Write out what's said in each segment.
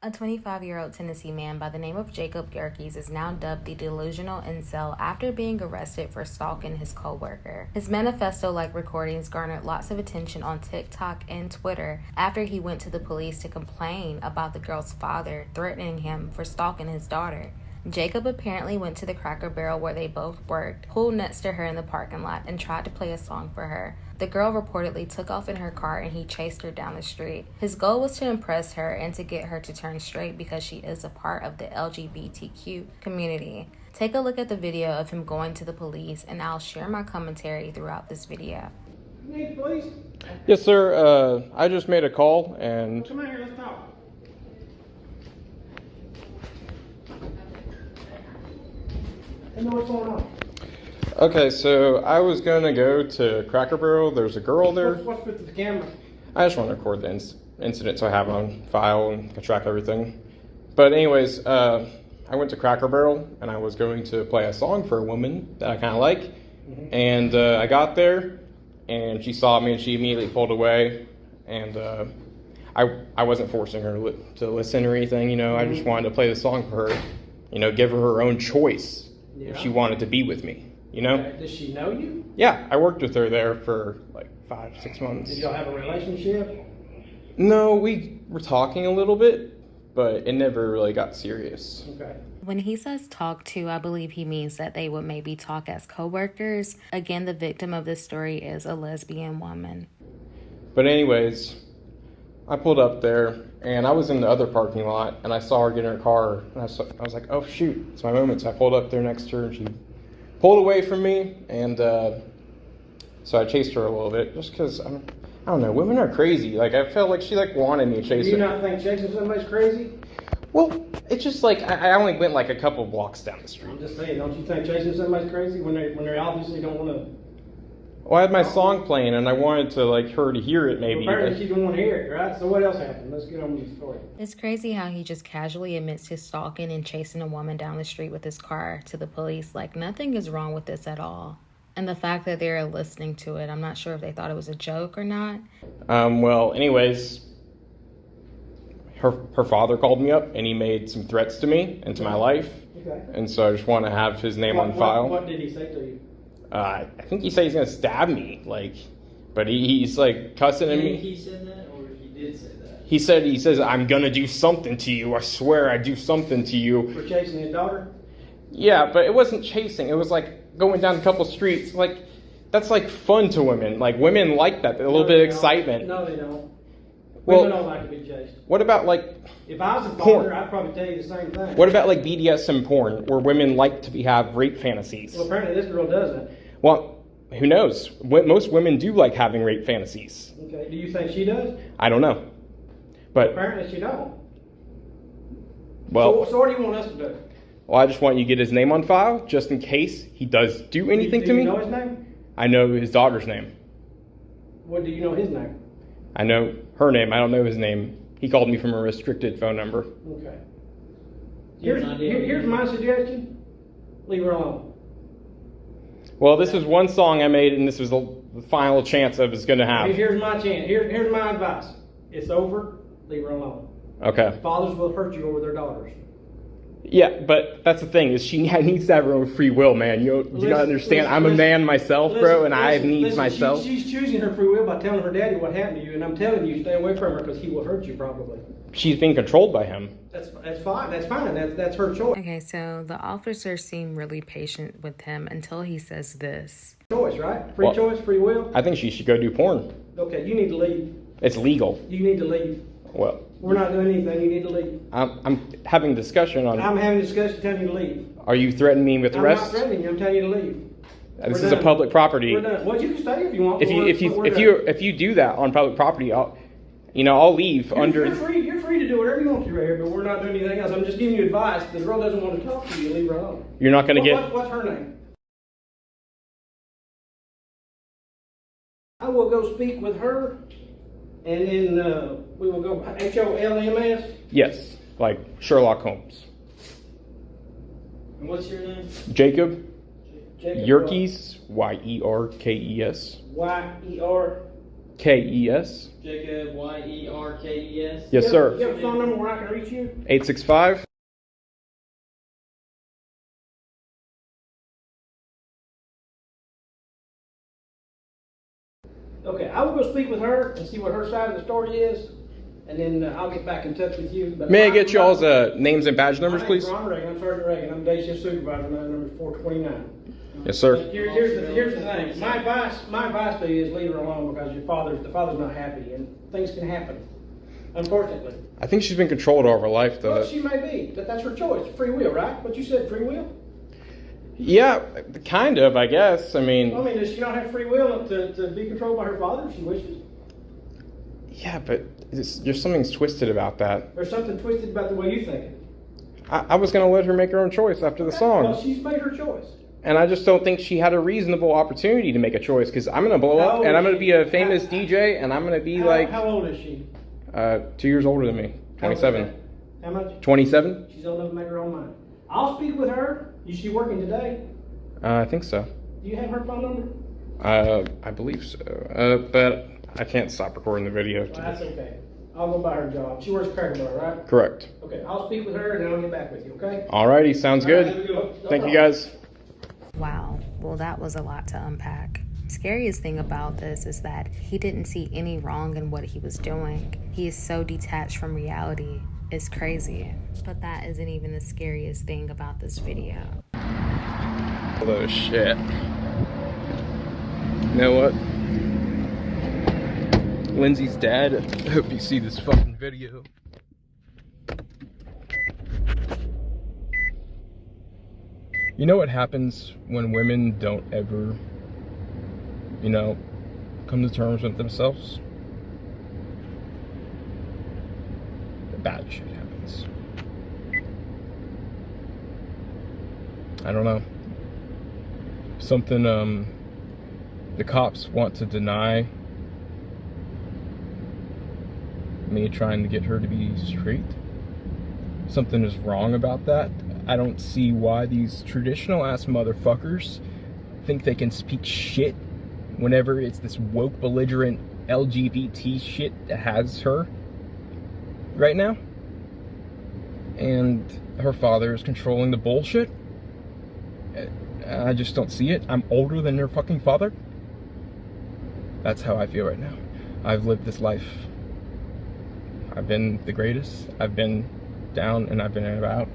A 25-year-old Tennessee man by the name of Jacob Yerkes is now dubbed the Delusional Incel after being arrested for stalking his co-worker. His manifesto-like recordings garnered lots of attention on TikTok and Twitter after he went to the police to complain about the girl's father threatening him for stalking his daughter. Jacob apparently went to the Cracker Barrel where they both worked, pulled next to her in the parking lot, and tried to play a song for her. The girl reportedly took off in her car and he chased her down the street. His goal was to impress her and to get her to turn straight because she is a part of the LGBTQ community. Take a look at the video of him going to the police, and I'll share my commentary throughout this video. You need the police? Yes, sir. I just made a call and... Come here, let's talk. I know what's going on. Okay, so I was going to go to Cracker Barrel. There's a girl there. What's with the camera? I just want to record the incident so I have it on file and can track everything. But anyways, I went to Cracker Barrel and I was going to play a song for a woman that I kind of like. Mm-hmm. And I got there and she saw me and she immediately pulled away. And I wasn't forcing her to listen or anything, you know. Mm-hmm. I just wanted to play the song for her, you know, give her her own choice if she wanted to be with me. You know? Okay. Does she know you? Yeah, I worked with her there for like 5-6 months. Did y'all have a relationship? No, we were talking a little bit, but it never really got serious. Okay. When he says talk to, I believe he means that they would maybe talk as co-workers. Again, the victim of this story is a lesbian woman. But anyways, I pulled up there and I was in the other parking lot and I saw her get in her car and I was like, oh shoot, it's my moment. So I pulled up there next to her and she pulled away from me, and so I chased her a little bit just because I don't know, women are crazy. Like I felt like she wanted me to chase her. Do you not think chasing somebody's crazy? Well, it's just like I only went like a couple blocks down the street. I'm just saying, don't you think chasing somebody's crazy when they obviously don't want to? Well, I had my song playing and I wanted to like her to hear it maybe. Well, apparently she didn't want to hear it, right? So what else happened? Let's get on with the story. It's crazy how he just casually admits to stalking and chasing a woman down the street with his car to the police. Like nothing is wrong with this at all. And the fact that they're listening to it, I'm not sure if they thought it was a joke or not. Well, anyways, her father called me up and he made some threats to me and to my life. Okay. And so I just want to have his name on file. What did he say to you? I think he said he's gonna stab me, but he's like cussing at me. He said that, or he did say that? He says I'm gonna do something to you. I swear I do something to you. For chasing his daughter? Yeah, but it wasn't chasing. It was like going down a couple streets. Like that's like fun to women. Like women like that. A little bit of excitement. No, they don't. Well, Women don't like to be chased. What about like if I was a porn? father, I'd probably tell you the same thing. What about like BDSM porn, where women like to have rape fantasies? Well, apparently this girl doesn't. Well, who knows? Most women do like having rape fantasies. Okay. Do you think she does? I don't know, but apparently she don't. Well, so what do you want us to do? Well, I just want you to get his name on file, just in case he does do anything to me. Do you know his name? I know his daughter's name. What do you know his name? I know her name. I don't know his name. He called me from a restricted phone number. Okay. Here's my suggestion. Leave her alone. Well, this was one song I made, and this was the final chance I was going to have. Here's my chance. Here's my advice. It's over. Leave her alone. Okay. Fathers will hurt you over their daughters. Yeah, but that's the thing, is she needs to have her own free will, man. You do not understand. I'm a man myself, bro, and I have needs myself. She's choosing her free will by telling her daddy what happened to you, and I'm telling you, stay away from her because he will hurt you probably. She's being controlled by him. That's fine. That's fine. That's her choice. Okay, so the officers seem really patient with him until he says this. Choice, right? Free choice, free will. I think she should go do porn. Okay, you need to leave. It's legal. You need to leave. Well, we're not doing anything. You need to leave. I'm having a discussion on. I'm having a discussion telling you to leave. Are you threatening me with arrest? I'm not threatening you. I'm telling you to leave. This is a public property. We're done. Well, you can stay if you want. If you do that on public property, I'll leave under. You're free to do whatever you want to right here, but we're not doing anything else. I'm just giving you advice. The girl doesn't want to talk to you. Leave her alone. You're not going to get. What's her name? I will go speak with her, and then we will go HOLMS. Yes, like Sherlock Holmes. And what's your name? Jacob Yerkes, Yerkes. Yerkes. K-E-S. Jacob Yerkes. Yes, sir. You have a phone number where I can reach you? 865. Okay, I will go speak with her and see what her side of the story is, and then I'll get back in touch with you. But May I get y'all's names and badge numbers, my name's please? Ron Reagan. I'm Sergeant Reagan. I'm day shift supervisor. My number is 429. Yes, sir. Here's the thing. My advice to you is leave her alone because the father's not happy, and things can happen, unfortunately. I think she's been controlled all of her life, though. Well, she may be, but that's her choice. Free will, right? What you said, free will? Yeah, kind of, I guess. I mean, Does she not have free will to be controlled by her father if she wishes? yeah, but there's something twisted about that. There's something twisted about the way you think it. I was going to let her make her own choice after the song. Well, she's made her choice. And I just don't think she had a reasonable opportunity to make a choice, because I'm going to blow up, and I'm going to be a famous DJ, and I'm going to be How old is she? 2 years older than me, 27. How much? 27? She's old enough to make her own mind. I'll speak with her. Is she working today? I think so. Do you have her phone number? I believe so. But I can't stop recording the video. Well, that's okay. I'll go by her job. She works at Cracker Barrel, right? Correct. Okay, I'll speak with her and then I'll get back with you, okay? Alrighty, sounds All right, good. have a good one. No Thank you, problem. guys. Wow, well, that was a lot to unpack. Scariest thing about this is that he didn't see any wrong in what he was doing. He is so detached from reality. It's crazy. But that isn't even the scariest thing about this video. Oh shit. You know what? Lindsay's dad, I hope you see this fucking video. You know what happens when women don't ever, come to terms with themselves? The bad shit happens. I don't know. Something, the cops want to deny me trying to get her to be straight. Something is wrong about that. I don't see why these traditional ass motherfuckers think they can speak shit whenever it's this woke, belligerent LGBT shit that has her right now. And her father is controlling the bullshit. I just don't see it. I'm older than her fucking father. That's how I feel right now. I've lived this life. I've been the greatest. I've been down and I've been about.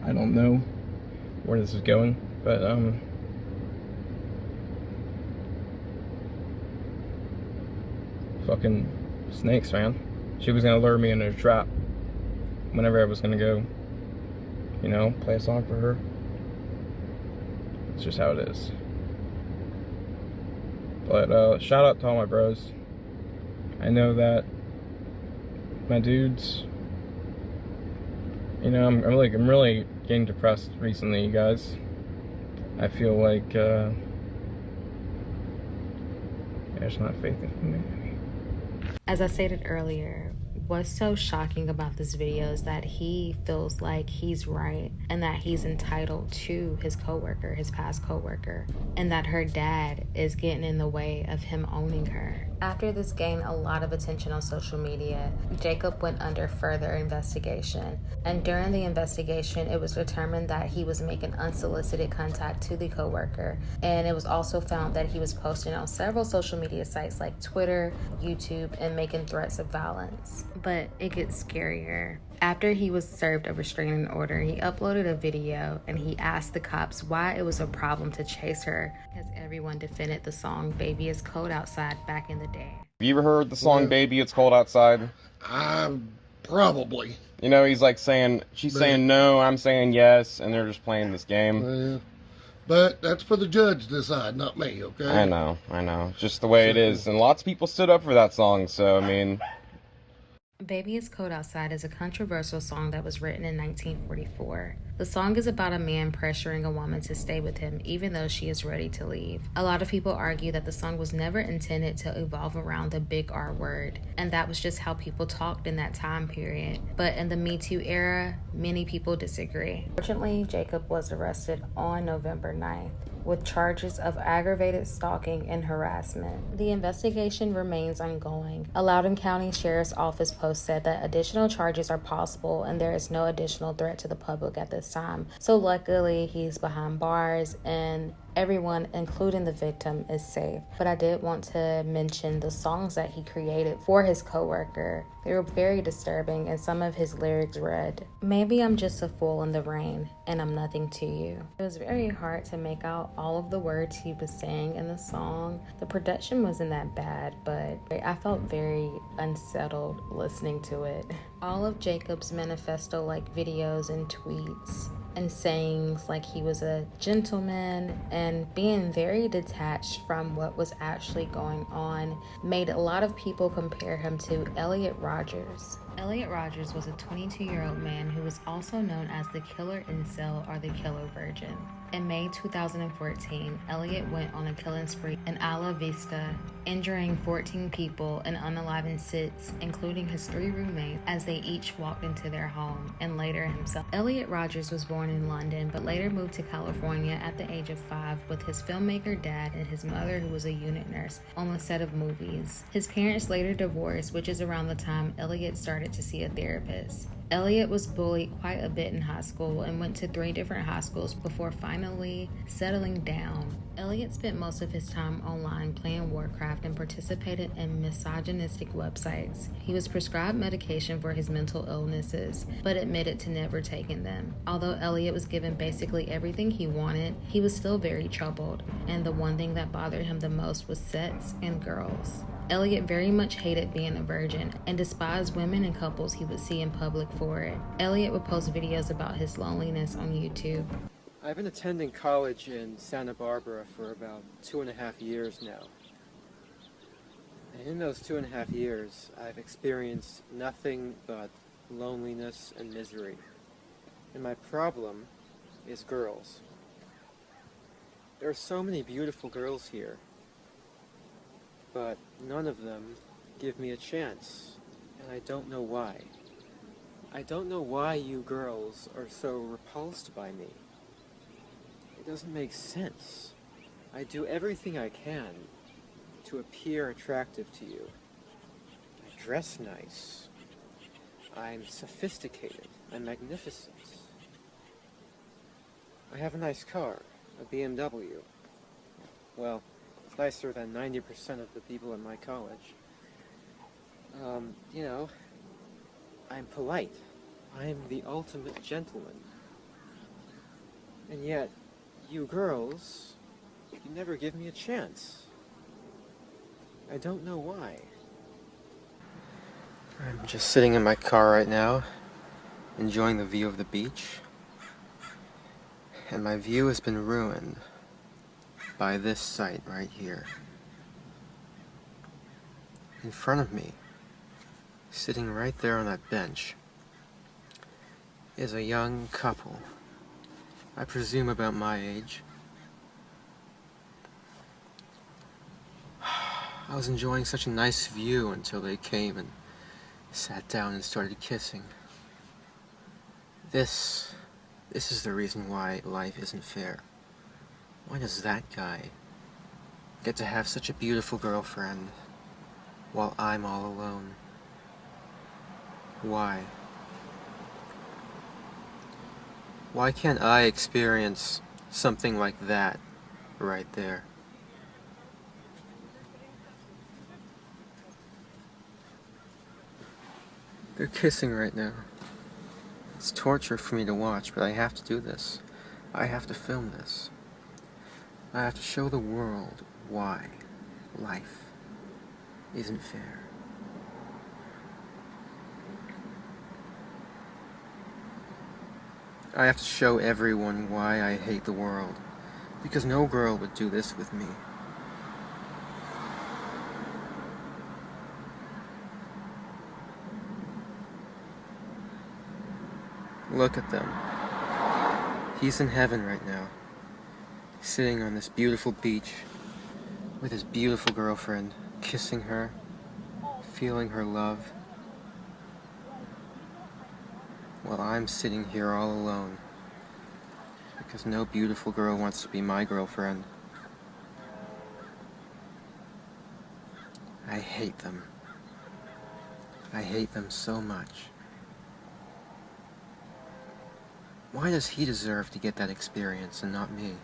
I don't know where this is going, but fucking snakes, man. She was gonna lure me into a trap whenever I was gonna go, play a song for her. It's just how it is. But shout out to all my bros. I know that my dudes, I'm really getting depressed recently, you guys. I feel like there's not faith in humanity. As I stated earlier, what's so shocking about this video is that he feels like he's right and that he's entitled to his coworker, his past coworker, and that her dad is getting in the way of him owning her. After this gained a lot of attention on social media, Jacob went under further investigation. And during the investigation, it was determined that he was making unsolicited contact to the coworker. And it was also found that he was posting on several social media sites like Twitter, YouTube, and making threats of violence. But it gets scarier. After he was served a restraining order, he uploaded a video and he asked the cops why it was a problem to chase her, because everyone defended the song Baby It's Cold Outside back in the day. Have you ever heard the song Baby It's Cold Outside? Probably. He's like she's saying no, I'm saying yes, and they're just playing this game. But that's for the judge to decide, not me, okay? I know. It's just the way it is. And lots of people stood up for that song, so, Baby It's Cold Outside is a controversial song that was written in 1944. The song is about a man pressuring a woman to stay with him even though she is ready to leave. A lot of people argue that the song was never intended to evolve around the big R word, and that was just how people talked in that time period. But in the Me Too era, many people disagree. Fortunately, Jacob was arrested on November 9th. with charges of aggravated stalking and harassment. The investigation remains ongoing. A Loudoun County Sheriff's Office post said that additional charges are possible and there is no additional threat to the public at this time. So luckily, he's behind bars and everyone, including the victim, is safe. But I did want to mention the songs that he created for his coworker. They were very disturbing, and some of his lyrics read, "Maybe I'm just a fool in the rain, and I'm nothing to you." It was very hard to make out all of the words he was saying in the song. The production wasn't that bad, but I felt very unsettled listening to it. All of Jacob's manifesto-like videos and tweets and sayings like he was a gentleman and being very detached from what was actually going on made a lot of people compare him to Elliot Rodgers. Elliot Rodgers was a 22-year-old man who was also known as the killer incel or the killer virgin. In May 2014, Elliot went on a killing spree in Isla Vista, injuring 14 people and unaliving 6, including his 3 roommates, as they each walked into their home, and later himself. Elliot Rodgers was born in London, but later moved to California at the age of 5 with his filmmaker dad and his mother, who was a unit nurse, on the set of movies. His parents later divorced, which is around the time Elliot started to see a therapist. Elliot was bullied quite a bit in high school and went to 3 different high schools before finally settling down. Elliot spent most of his time online playing Warcraft and participated in misogynistic websites. He was prescribed medication for his mental illnesses, but admitted to never taking them. Although Elliot was given basically everything he wanted, he was still very troubled, and the one thing that bothered him the most was sex and girls. Elliot very much hated being a virgin and despised women and couples he would see in public for it. Elliot would post videos about his loneliness on YouTube. I've been attending college in Santa Barbara for about 2.5 years now. And in those 2.5 years, I've experienced nothing but loneliness and misery. And my problem is girls. There are so many beautiful girls here, but none of them give me a chance, and I don't know why. I don't know why you girls are so repulsed by me. It doesn't make sense. I do everything I can to appear attractive to you. I dress nice. I'm sophisticated. I'm magnificent. I have a nice car, a BMW. Well, it's nicer than 90% of the people at my college. You know, I'm polite. I'm the ultimate gentleman. And yet, you girls, you never give me a chance. I don't know why. I'm just sitting in my car right now, enjoying the view of the beach. And my view has been ruined by this sight right here. In front of me, sitting right there on that bench, is a young couple, I presume about my age. I was enjoying such a nice view until they came and sat down and started kissing. This is the reason why life isn't fair. Why does that guy get to have such a beautiful girlfriend while I'm all alone? Why? Why can't I experience something like that right there? They're kissing right now. It's torture for me to watch, but I have to do this. I have to film this. I have to show the world why life isn't fair. I have to show everyone why I hate the world, because no girl would do this with me. Look at them. He's in heaven right now, sitting on this beautiful beach with his beautiful girlfriend, kissing her, feeling her love, while I'm sitting here all alone. because no beautiful girl wants to be my girlfriend. I hate them. I hate them so much. Why does he deserve to get that experience and not me?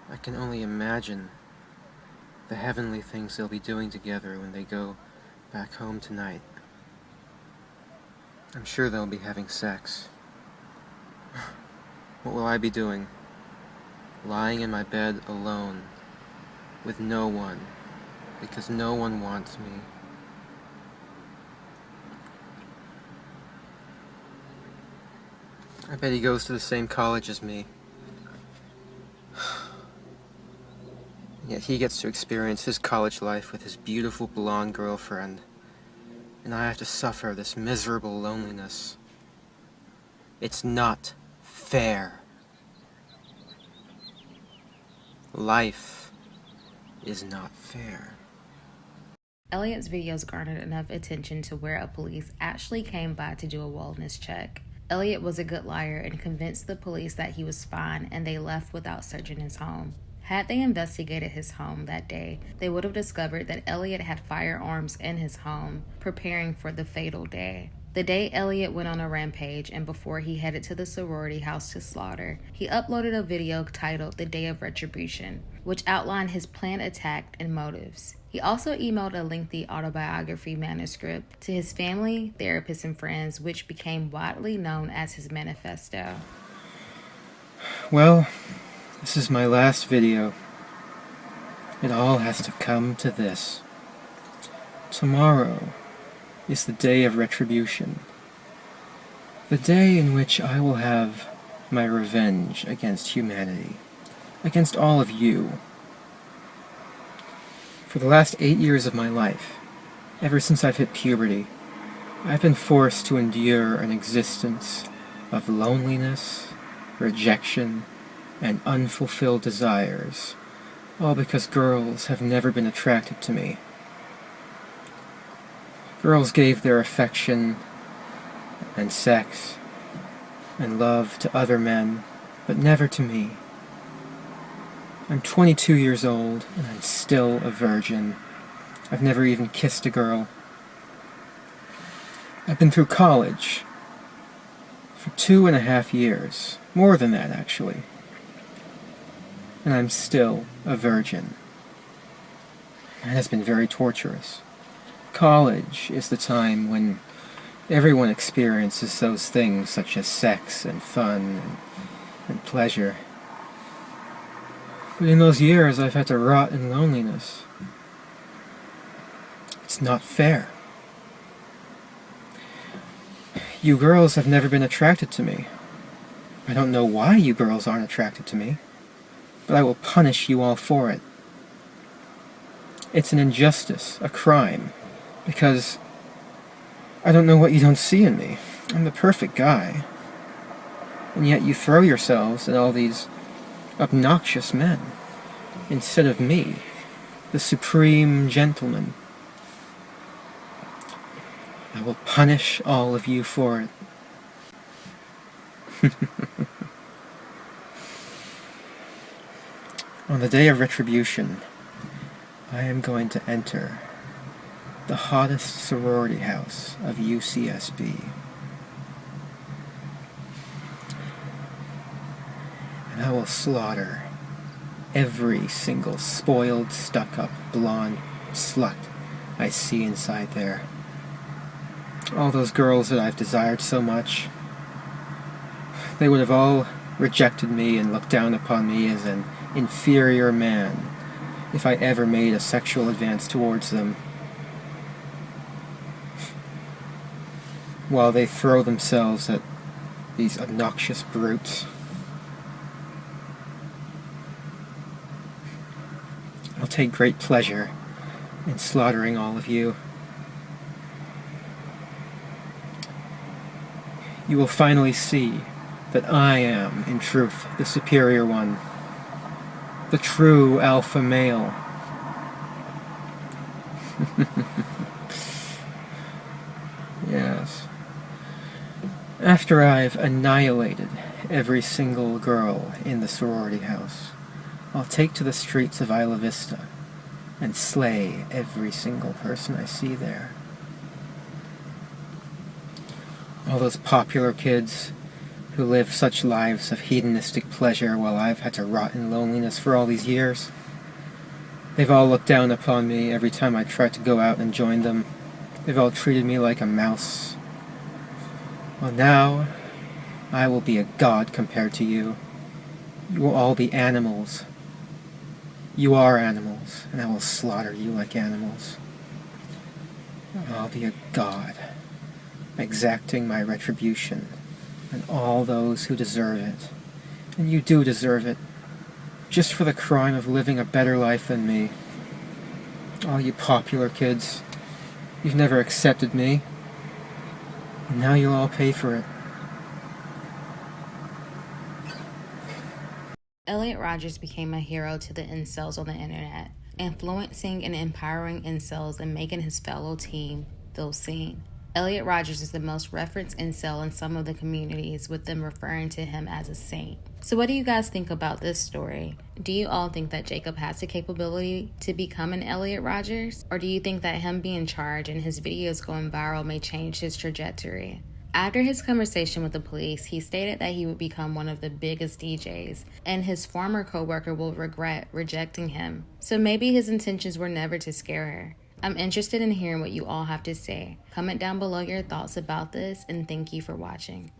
I can only imagine the heavenly things they'll be doing together when they go back home tonight. I'm sure they'll be having sex. What will I be doing? Lying in my bed alone, with no one, because no one wants me. I bet he goes to the same college as me. Yet he gets to experience his college life with his beautiful blonde girlfriend, and I have to suffer this miserable loneliness. It's not fair. Life is not fair. Elliot's videos garnered enough attention to where a police actually came by to do a wellness check. Elliot was a good liar and convinced the police that he was fine, and they left without searching his home. Had they investigated his home that day, they would have discovered that Elliot had firearms in his home, preparing for the fatal day. The day Elliot went on a rampage and before he headed to the sorority house to slaughter, he uploaded a video titled The Day of Retribution, which outlined his planned attack and motives. He also emailed a lengthy autobiography manuscript to his family, therapists, and friends, which became widely known as his manifesto. Well, this is my last video. It all has to come to this. Tomorrow is the day of retribution. The day in which I will have my revenge against humanity, against all of you. For the last 8 years of my life, ever since I've hit puberty, I've been forced to endure an existence of loneliness, rejection, and unfulfilled desires, all because girls have never been attracted to me. Girls gave their affection and sex and love to other men, but never to me. I'm 22 years old, and I'm still a virgin. I've never even kissed a girl. I've been through college for 2.5 years, more than that actually, and I'm still a virgin. That has been very torturous. College is the time when everyone experiences those things such as sex and fun and pleasure. But in those years I've had to rot in loneliness. It's not fair. You girls have never been attracted to me. I don't know why you girls aren't attracted to me, but I will punish you all for it. It's an injustice, a crime, because I don't know what you don't see in me. I'm the perfect guy. And yet you throw yourselves at all these obnoxious men, instead of me, the supreme gentleman. I will punish all of you for it. On the day of retribution, I am going to enter the hottest sorority house of UCSB. And I will slaughter every single spoiled, stuck-up, blonde slut I see inside there. All those girls that I've desired so much, they would have all rejected me and looked down upon me as an inferior man if I ever made a sexual advance towards them, while they throw themselves at these obnoxious brutes. I'll take great pleasure in slaughtering all of you. You will finally see that I am, in truth, the superior one, the true alpha male. Yes. After I've annihilated every single girl in the sorority house, I'll take to the streets of Isla Vista and slay every single person I see there. All those popular kids who live such lives of hedonistic pleasure while I've had to rot in loneliness for all these years. They've all looked down upon me every time I tried to go out and join them. They've all treated me like a mouse. Well, now, I will be a god compared to you. You will all be animals. You are animals, and I will slaughter you like animals. I'll be a god, exacting my retribution on all those who deserve it. And you do deserve it, just for the crime of living a better life than me. All you popular kids, you've never accepted me, and now you'll all pay for it. Elliot Rodgers became a hero to the incels on the internet, influencing and empowering incels and making his fellow team feel seen. Elliot Rodgers is the most referenced incel in some of the communities, with them referring to him as a saint. So what do you guys think about this story? Do you all think that Jacob has the capability to become an Elliot Rodgers? Or do you think that him being charged and his videos going viral may change his trajectory? After his conversation with the police, he stated that he would become one of the biggest DJs, and his former co-worker will regret rejecting him. So maybe his intentions were never to scare her. I'm interested in hearing what you all have to say. Comment down below your thoughts about this, and thank you for watching.